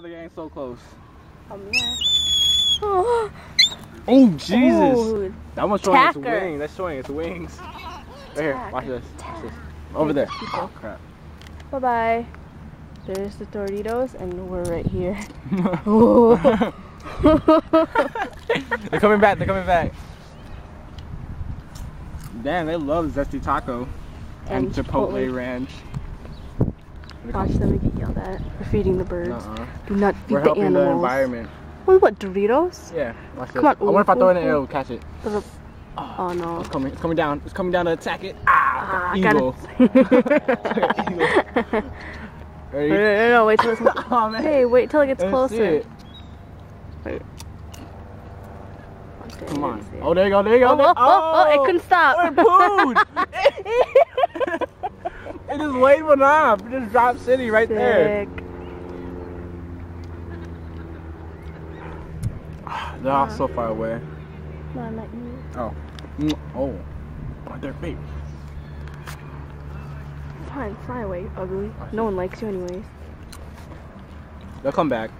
They're getting so close. Yeah. Oh, Oh, Jesus. oh, That one's showing its tacker. wings. That's showing its wings. Right here. Tacker. Watch this. Watch this. Over there. People. Oh, crap. Bye-bye. There's the Doritos, and we're right here. Oh. They're coming back. They're coming back. Damn, they love Zesty Taco and Chipotle Ranch. Watch them get yelled at for feeding the birds. Do not feed We're the helping animals. the environment. What, Doritos? Yeah, watch this. Come on, I wonder if I throw it in the ooh, air, we'll catch it. Oh no. It's coming down. It's coming down to attack it. Ah, I eagle. Ready? No, wait till it's Oh, man. Hey, wait till it gets Let's closer. see it. Wait. Come on. Oh, there you go. There you go. Oh, it couldn't stop. It pooed. It just waving off. It just dropped City right there. Sick. They're all so far away. No, not you. Oh. Oh. Oh, they're big. Fine, fly away, ugly. No one likes you anyways. They'll come back.